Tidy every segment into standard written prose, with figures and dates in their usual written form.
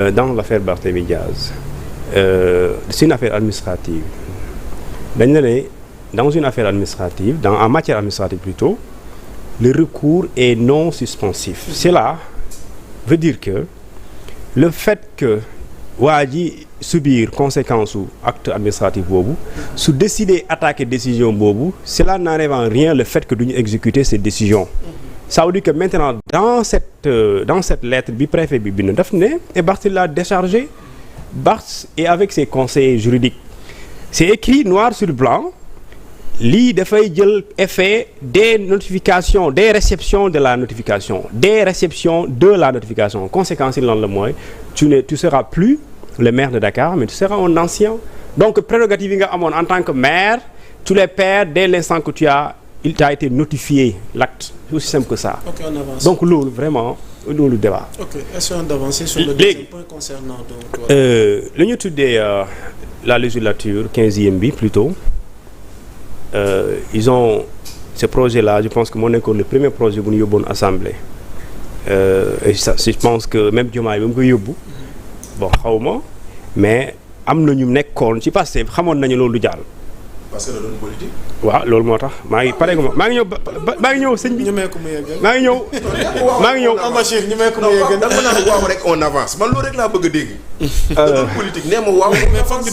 Dans l'affaire Barthélémy Diaz, c'est une affaire administrative. dañ ne dans une affaire administrative, en matière administrative plutôt, le recours est non suspensif. Cela veut dire que le fait que waa ji subir conséquence su acte administratif boobu su décider attaquer décision boobu, cela n'enlève en rien le fait que duñu exécuter ces décisions. Ça veut dire que maintenant dans cette lettre bi préfet bi bind daf ne et Barth l'a déchargé. Barth est avec ses conseillers juridiques. C'est écrit noir sur blanc. Lii dafay jël effet des notifications, des réceptions de la notification, des réceptions de la notification. Conséquence yi lan la mooy tu seras plus le maire de Dakar, mais tu seras un ancien. Donc prérogative yi nga amoon en tant que maire, tu les perds dès l'instant que il t'a été notifié l'acte. C'est aussi simple que ça. Ok, on avance. Donc loolu vraiment loolu débat. Ok, essayons d'avancer sur le deuxième point concernant donc. Li ñu tuddee la législature 15e bi plutôt. Ils ont ce projet-là, je pense que moo nekkoon le premier projet bu ñu yóbboon assemblée. Et ça, je pense que même Diomaye ba mu ko yóbbu bon xawma mais am na ñu nekkoon ci passé xamoon nañu loolu du jàll. parce que da doon politique. waaw loolu moo tax maa ngi pare maa ngi ñëw sëñ bi. ñu may ko mu yeggal maa ngi ñëw. Bachir ñu may ko mu yeggal. dama naan waaw rek on avance man loolu rek laa bëgg a dégg. da doon politique nee ma waaw. mais foog ñu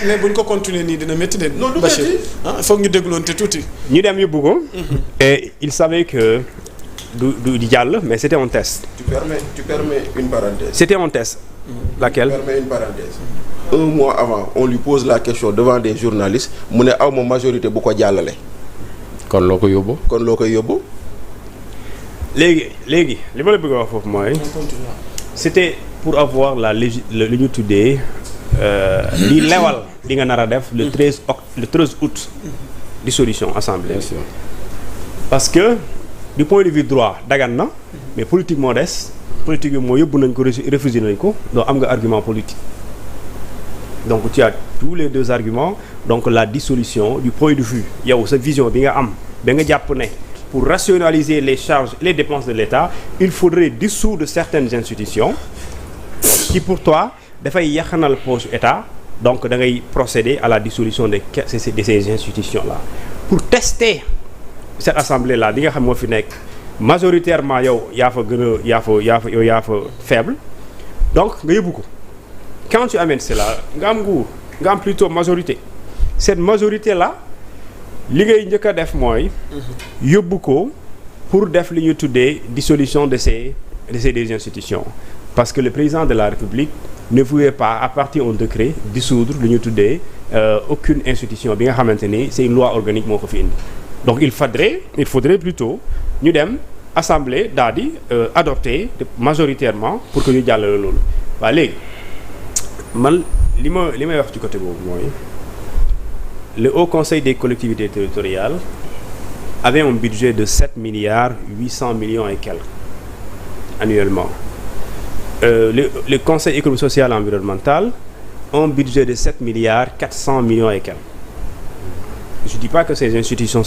mais buñ ko continuer nii dina métti de. non du Bachir métti. foog ñu dégloon te tuuti. ñu dem yóbbu ko. Et il savait que du jàll mais c'était un test. tu permets une parenthèse. C'était un test. Laquelle? Tu permets une parenthèse. Un mois avant on lui pose la question devant des journalistes mu ne aw ma majorité bu ko jàllale. kon loo ko yóbbu. léegi li ma la bëgg a wax foofu mooy. C'était pour avoir li ñu tuddee li lewal li nga nar a def le 13 août. dissolution assemblée. Bien sûr. Parce que du point de vue droit dagan na mais politique moo des politique bi moo yóbbu nañ ko refusé nañ ko donc am nga argument politique. Donc tu as tous les deux arguments. Donc la dissolution du point de vue yow sa vision bi nga am ba nga jàpp ne pour rationaliser les charges et les dépenses de l'État il faudrait dissoudre certaines institutions qui pour toi dafay yaxanal poche État. Donc da ngay procéder à la dissolution de ces institutions là pour tester cette assemblée là bi nga xam moo fi nekk majoritairement yow yaa fa faible donc nga yóbbu ko. Quand tu amènes cela nga am nguur nga am plutôt majorité cette majorité là li ngay njëkk a def mooy yóbbu ko pour def li ñu tuddee dissolution de ces deux institutions parce que le président de la République ne pouvait pas à partir d'un décret dissoudre li ñu tuddee aucune institution bi nga xamante ni c'est une loi organique moo ko fi indi donc il faudrait plutôt ñu dem assemblée daal di adopter majoritairement pour que ñu jàllale loolu waaw léegi man li may wax ci côté boobu mooy le Haut Conseil des collectivités territoriales avait un budget de 7 milliards 800 millions et quelques annuellement. Le Conseil économique social et environnemental a un budget de 7 milliards 400 millions et quelques. Je dis pas que ces institutions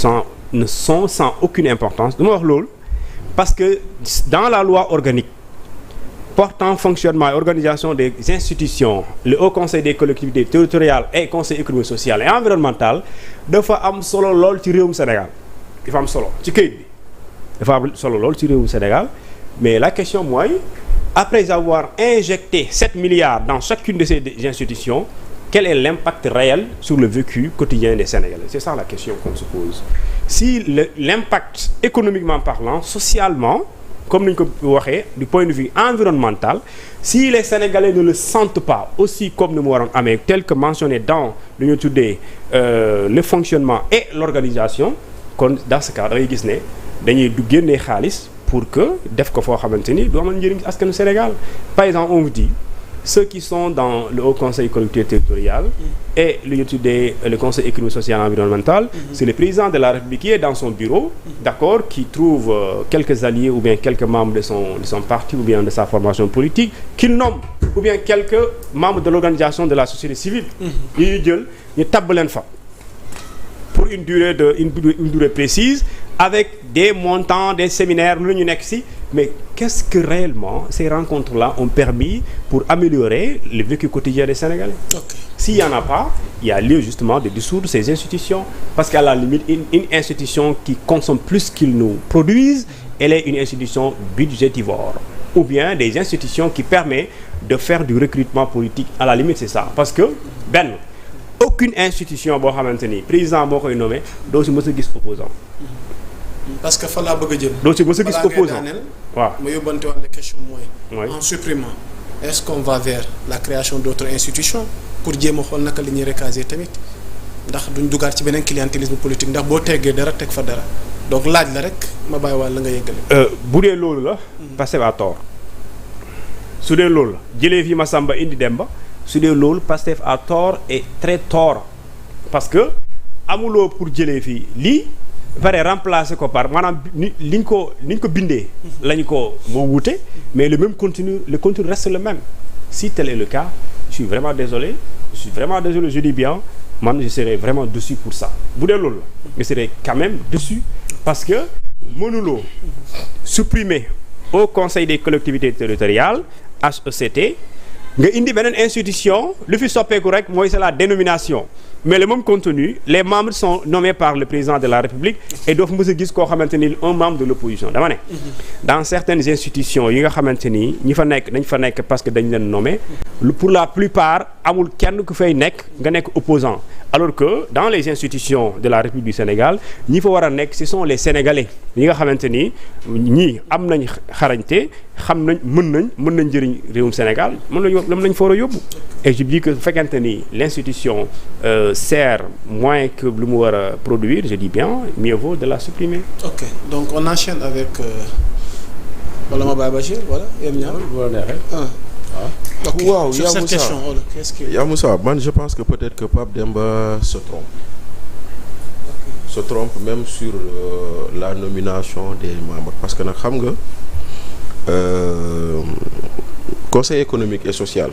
ne sont sans aucune importance dama wax loolu parce que dans la loi organique portant fonctionnement et organisation des institutions le Haut Conseil des collectivités territoriales et Conseil économique social et environnemental dafa am solo lool ci réewum Sénégal dafa am solo ci këyit bi dafa am solo lool ci réewum Sénégal mais la question mooy après avoir injecté 7 milliards dans chacune de ces institutions quel est l'impact réel sur le vécu quotidien des Sénégalais? C'est ça la question qu'on se pose. Si l'impact économiquement parlant, socialement, comme nous l'avons waxee du point de vue environnemental, si les Sénégalais ne le sentent pas aussi comme nous l'avons amee tel que mentionné dans lu ñu tuddee le fonctionnement et l'organisation kon dans ce cas da ngay gis ne dañuy du génnee xaalis pour que def ko foo xamante ni du amal njëriñ askanu Sénégal. Par exemple on vous dit ceux qui sont dans le Haut Conseil collectivité territoriale et lu ñu tuddee le Conseil économique social et environnemental, c'est le président de la République qui est dans son bureau, d'accord, qui trouve quelques alliés ou bien quelques membres de son parti ou bien de sa formation politique qu'il nomme ou bien quelques membres de l'organisation de la société civile yi ñu jël ñu tabb leen fa pour une durée précise avec des montants des séminaires lu ñu nekk ci mais qu'est-ce que réellement ces rencontres-là ont permis pour améliorer le vécu quotidien des Sénégalais? S'il n'y en a pas, il y a lieu justement de dissoudre ces institutions, parce qu'à la limite une institution qui consomme plus qu'ils nous produisent, elle est une institution budgétivore, ou bien des institutions qui permettent de faire du recrutement politique. À la limite c'est ça, parce que aucune institution boo xamante ni président moo koy nommé doo si mës a gis opposant. parce que fa laa bëgg a jëm. doo si mës a gis opposant waaw. ma yóbbante wàllu question mooy. en supprimant est-ce qu'on va vers la création d'autres institutions pour jéem a xool naka li ñuy recaser tamit ndax duñ dugaat ci beneen clientélisme politique ndax boo teggee dara teg fa dara donc laaj la rek ma bàyyi wàll la nga yëggale. bu dee loolu la. Pastef a tort. su dee loolu la jëlee fi Massamba indi Demba. su dee loolu Pastef a tort et très tort parce que amuloo pour jëlee fii lii pare remplacer ko par maanaam liñ ko bindee lañu ko moo wuute mais le contenu reste le même. Si tel est le cas, je suis vraiment désolé je dis bien man je serais vraiment déçu pour ça. Bu dee loolu la je serais quand même déçu parce que mënuloo supprimer au Conseil des collectivités territoriales HECT nga indi beneen institution lu fi soppeeku rek mooy c'est la dénomination mais le même contenu les membres sont nommés par le président de la République et doo fa mës a gis koo xamante ni un membre de l'opposition dama ne dans certaines institutions yi nga xamante ni ñi fa nekk dañ fa nekk parce que dañ leen nommé pour la plupart amul kenn ku fay nekk nga nekk opposant alors que dans les institutions de la République du Sénégal ñi fa war a nekk ce sont les Sénégalais yi nga xamante ni ñii am nañ xarañte xam nañ mën nañ jëriñ réewum Sénégal mën nañ fa war a yóbbu et je dis que bu fekkente ni l'institution sert moins que lu mu war a produire je dis bien mieux vaut de la supprimer. Ok, donc on enchaîne avec wala ma bàyyi Bachir voilà yéen ñaar waaw sur cette question qu'est-ce que yaa Moussa man je pense que peut-être que Pape Demba se trompe même sur la nomination des membres parce que nag xam nga Conseil économique et social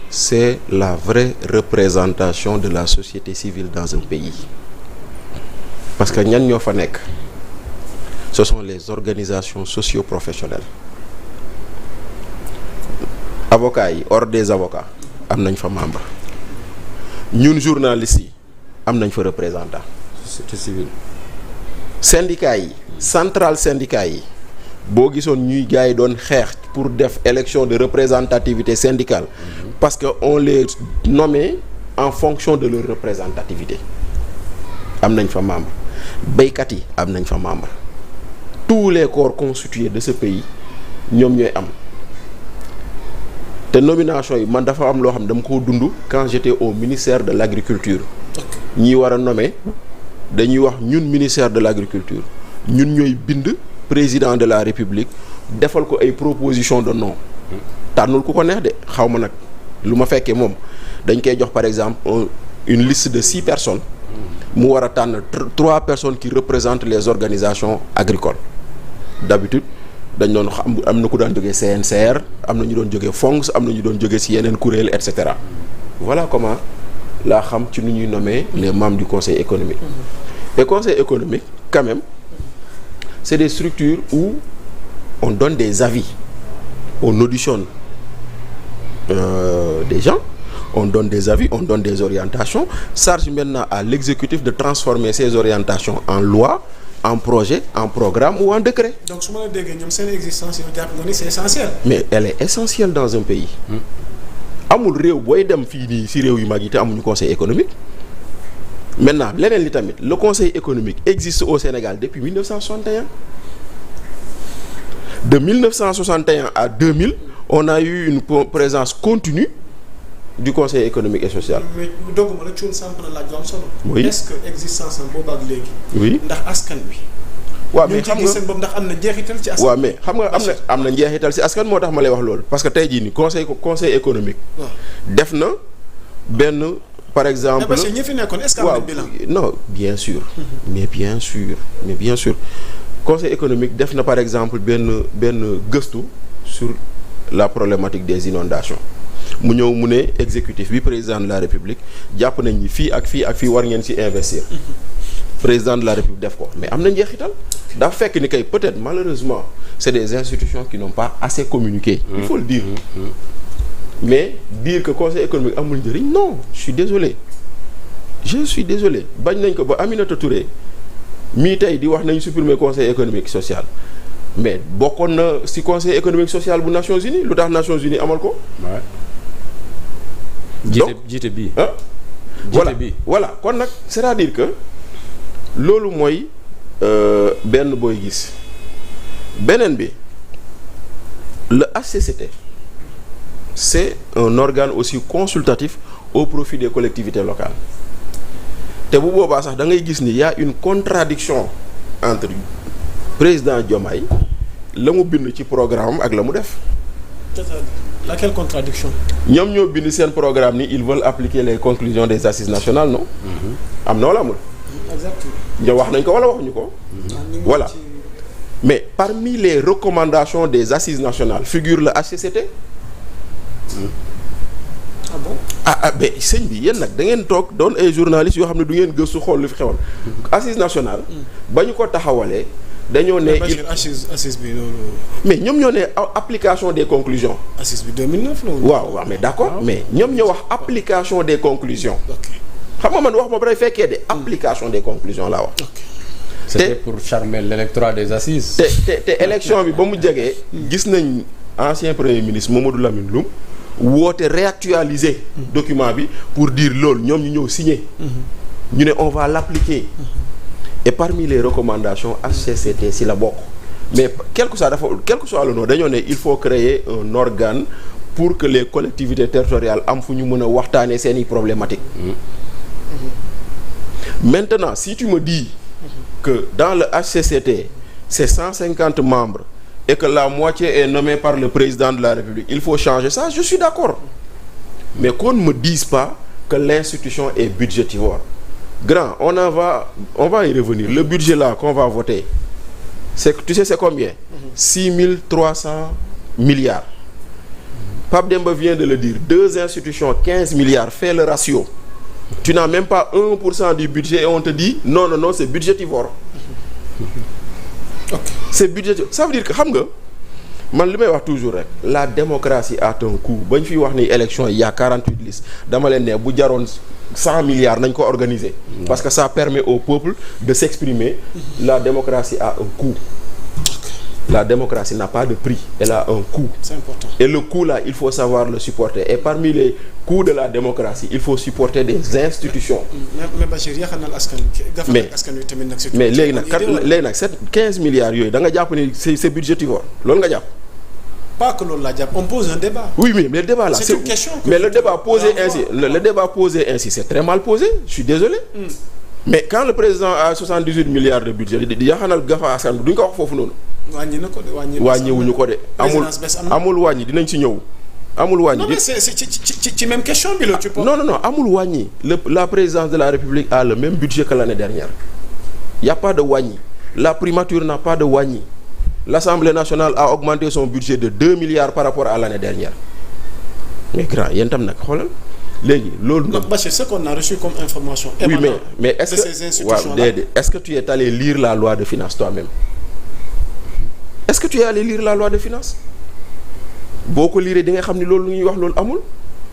c'est la vraie représentation de la société civile dans un pays parce que ñan ñoo fa nekk ce sont les organisations socio-professionnelles avocats yi ordre des avocats am nañ fa membre ñun journalistes yi am nañ fa représentant société civile syndicats yi centrale syndicats yi boo gisoon ñuy gars yi doon xeex pour def élection de représentativité syndicale parce que on les nommait en fonction de leur représentativité am nañ fa membre béykat yi am nañ fa membre tous les corps constitués de ce pays ñoom ñooy am te nomination yi man dafa am loo xam ne dama ko dund quand j'étais au ministère de l'agriculture ñi war a nommer dañuy wax ñun ministère de l'agriculture ñun ñooy bind président de la République defal ko ay proposition de nom tànnul ku ko neex de xaw ma nag lu ma fekkee moom dañ koy jox par exemple une liste de 6 personnes mu war a tànn 3 personnes qui représentent les organisations agricoles d'habitude dañ doon am na ku daan jógee CNCR am na ñu doon jógee FONGS am na ñu doon jógee ci yeneen kuréel et cetera voilà comment laa xam ci nu ñuy nommer les membres du conseil économique et conseil économique quand même c'est des structures où on donne des avis on auditionne des gens on donne des avis on donne des orientations charge maintenant à l'exécutif de transformer ces orientations en loi en projet en programme ou en décret. Donc su ma la déggee ñoom seen existence yow jàpp nga ni c'est essentiel. mais elle est essentielle dans un pays. amul réew booy dem fii nii ci réew yu mag yi te amuñu conseil économique maintenant leneen li tamit le conseil économique existe au Sénégal depuis 1961 de 1961 à 2000 on a eu une présence continue du conseil économique et social. mais dogguma la cuun samp na laaj lu am solo. oui est-ce que existence am boobu ak léegi. oui ndax askan wi. waaw mais xam nga seen bopp ndax am na njeexital ci askan. waaw mais xam nga am na njeexital ci askan moo tax ma lay wax loolu parce que tey jii nii conseil économique. def na benn par exemple. parce que ñi fi nekkoon est-ce que am na bilan. non bien sûr. mais bien sûr conseil économique def na par exemple benn gëstu sur la problématique des inondations mu ñëw mu ne exécutif bi président de la République jàpp nañ ni fii ak fii war ngeen ci investir. président de la République def ko mais am na njeexital daa fekk ni kay peut-être malheureusement c'est des institutions qui n'ont pas assez communiqué. Il faut le dire. Mais dire que conseil économique amul njëriñ non je suis désolé bañ nañ ko ba Aminata Touré mii tey di wax nañ supprimer conseil économique social mais bokkoon na ci conseil économique social bu Nations Unies lu tax Nations Unies amal ko. jiite bii. voilà kon nag c'est-à-dire que loolu mooy benn booy gis beneen bi le HCCT c'est un organe aussi consultatif au profit des collectivités locales te bu boobaa sax da ngay gis ni y a une contradiction entre président Diomaye la mu bind ci programme ak la mu def. Laquelle contradiction? ñoom ñoo bind seen programme ni ils veulent appliquer les conclusions des assises nationales non. am na wala amul. Exactement. ñoo wax nañ ko wala waxuñu ko. voilà mais parmi les recommandations des assises nationales figure le HCCT. Ah bon? mais sëñ bi yéen nag da ngeen toog doon ay journalistes yoo xam ne du ngeen gëstu xool lu fi xewoon. assises nationales. ba ñu ko taxawalee. dañoo ne assise bi loolu. mais ñoom ñoo ne application des conclusions. assise bi 2009 la woon. waaw mais d'accord mais ñoom ñoo wax application des conclusions. xam nga man wax ma ba fekkee de application des conclusions laa wax. c'était pour charmer l'électorat des assises. te élection bi ba mu jegee. gis nañ ancien premier ministre Mamadou Lamine Loum woote réactualiser document bi pour dire loolu ñoom ñu ñëw signer. ñu ne on va l'appliquer. Et parmi les recommandations HCCT si la bokk mais quel que soit le nom dañoo ne il faut créer un organe pour que les collectivités territoriales am fu ñu mën a waxtaanee seeni problématiques. Maintenant si tu me dis que dans le HCCT c'est 150 membres et que la moitié est nommée par le président de la République il faut changer ça je suis d'accord mais qu'on ne me dise pas que l'institution est budgétivore. Grand, on va y revenir. Le budget là qu'on va voter, tu sais c'est combien? 6300 milliards. Pape Demba vient de le dire. 2 institutions, 15 milliards, fais le ratio. Tu n'as même pas 1% du budget et on te dit non, c'est budgétivore. Okay. C'est budgétivore. Ça veut dire que, xam nga, man li may wax toujours rek, la démocratie a un coût. Ba ñu fi wax ni élection il y a 48 listes. Dama leen ne bu jaroon 100 milliards nañ ko organiser. Parce que ça permet au peuple de s'exprimer. La démocratie a un coût. La démocratie n'a pas de prix, elle a un coût. C'est important. Et le coût là, il faut savoir le supporter. Et parmi les coûts de la démocratie, il faut supporter des institutions. Mais Bachir yaxanal askan wi. Mais léegi nag 15 milliards yooyu da nga jàpp ni c'est budgétivore loolu nga jàpp. Pas que loolu la jàpp, on pose un débat. Oui, mais le débat là, c'est une question. Mais le débat posé ainsi, le débat posé ainsi, c'est très mal posé. Je suis désolé. Mais quand le président a 78 milliards de budget, di yaxanal gafa askan bi duñ ko wax foofu noonu. wàññi na ko de wàññiwuñu ko de. amul wàññi dinañ ci ñëw. amul wàññi. Non mais c'est ci même question bi la tu peux. Non amul wàññi. La présidence de la République a le même budget que l'année dernière. Il y a pas de wàññi. La primature n'a pas de wàññi. L'Assemblée nationale a augmenté son budget de 2 milliards par rapport à l'année dernière. Mais grand yéen tam nag xoolal léegi loolu. Donc Bachir, ce qu'on a reçu comme information. Oui mais est-ce que ces institutions-là. Est-ce que tu es allé lire la loi de finances toi-même? Est-ce que tu es allé lire la loi de finances? Boo ko lire di nga xam ni loolu lu ñuy wax loolu amul.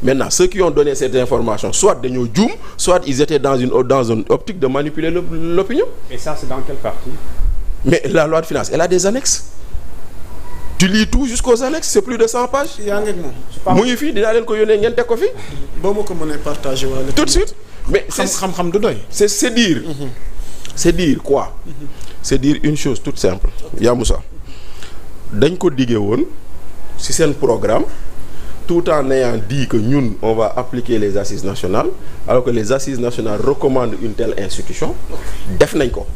Maintenant ceux qui ont donné cette information soit dañoo juum soit ils étaient dans une optique de manipuler l'opinion. Et ça c'est dans quelle partie? Mais la loi de finances elle a des annexes. Tu lis tout jusqu'aux annexes, c'est plus de 100 pages. yaa ngi moom. mu ngi fii dinaa leen ko yónnee ngeen teg ko fi. boo ma ko mënee partager wala. Tout de suite. Mais xam-xam du doy. C'est dire. C'est dire quoi? C'est dire une chose toute simple. Yaa Moussa dañ ko diggee woon ci seen programme tout en ayant dit que ñun on va appliquer les assises nationales alors que les assises nationales recommandent une telle institution. Def nañ ko.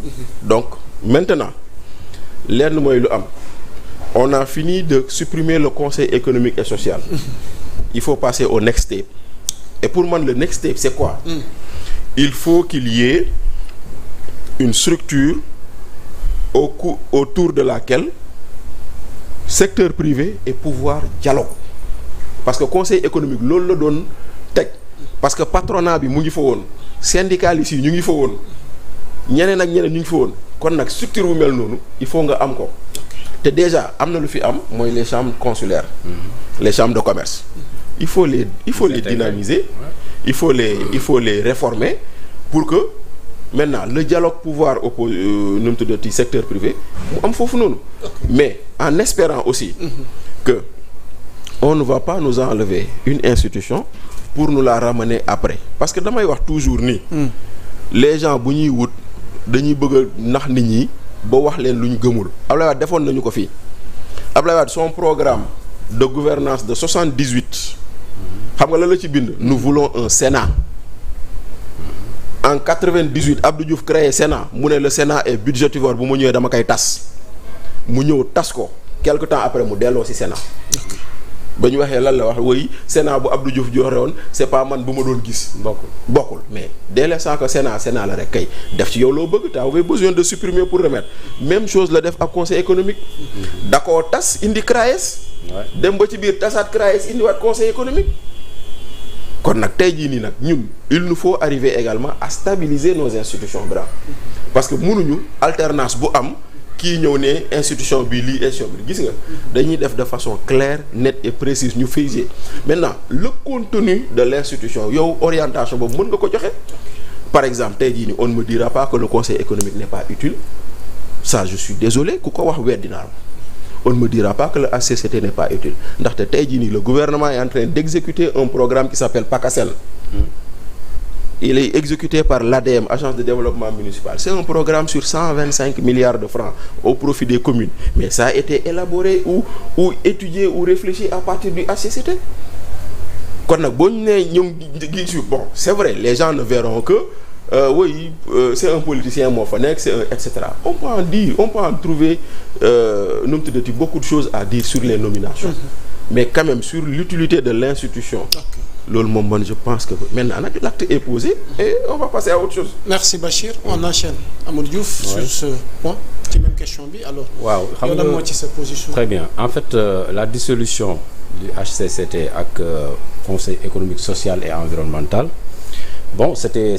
Donc maintenant lenn mooy lu am. On a fini de supprimer le Conseil économique et social. Il faut passer au next step. Et pour moi, le next step, c'est quoi? Il faut qu'il y ait une structure autour de laquelle secteur privé et pouvoir dialogue. Parce que Conseil économique, loolu la doon teg. Parce que patronat bi mu ngi fa woon. Syndicalistes yi ñu ngi fa woon. ñeneen ak ñeneen ñu ngi fa woon kon nag structure bu mel noonu il faut nga am ko te déjà am na lu fi am mooy les chambres consulaires les chambres de commerce il faut les dynamiser il faut les réformer pour que maintenant le dialogue pouvoir nu mu tuddati secteur privé mu am foofu noonu mais en espérant aussi que on ne va pas nous enlever une institution pour nous la ramener après parce que damay wax toujours ni les gens bu ñuy wut dañuy bëgg a nax nit ñi ba wax leen lu ñu gëmul Abdoulaye Wade defoon nañu ko fii Abdoulaye Wade son programme de gouvernance de 78 xam nga la ci bind nous voulons un Sénat en 98 Abdou Diouf créé Sénat mu ne le Sénat est budgétivore bu mu ñëwee dama koy tas mu ñëw tas ko quelque temps après mu delloo ci Sénat ba ñu waxee lan la wax woy Sénat bu Abdou Diouf joxe woon c'est pas man bu ma doon gis. bokkul mais dès l'instant que Sénat la rek kay def ci yow loo bëgg t'as besoin de supprimer pour remettre même chose la def ak conseil économique. da koo tas indi CRAES. dem ba ci biir tasaat CRAES indiwaat conseil économique. kon nag tey jii nii nag ñun il nous faut arriver également à stabiliser nos institutions bra parce que mënuñu alternance bu am. kii ñëw ne institution bi lii institution bi gis nga dañuy def de façon claire nette et précise ñu figer maintenant le contenu de l'institution yow orientation boobu mën nga ko joxe par exemple tey jii ni on ne me dira pas que le conseil économique n'est pas utile ça je suis désolé ku ko wax weddi naa on ne me dira pas que le HCCT n'est pas utile ndaxte tey jii nii le gouvernement est en train d'exécuter un programme qui s'appelle PACASEN il est exécuté par l'ADM, Agence de développement municipal. C'est un programme sur 125 milliards de francs au profit des communes. Mais ça a été élaboré ou étudié ou réfléchi à partir du HCCT. Kon nag boo ñu nee ñoom bon c'est vrai les gens ne verront que oui c'est un politicien moo fa nekk c'est un et cetera. On peut en dire, on peut en trouver nu mu tuddati beaucoup de choses à dire sur les nominations. Mais quand même sur l'utilité de l'institution. Loolu moom man je pense que maintenant nag l'acte est posé et on va passer à autre chose. Merci Bachir on enchaîne Amadou Diouf sur ce point ci même question bi alors. waaw xam nga moo ci sa position. Très bien en fait la dissolution du HCCT ak Conseil économique social et environnemental bon c'était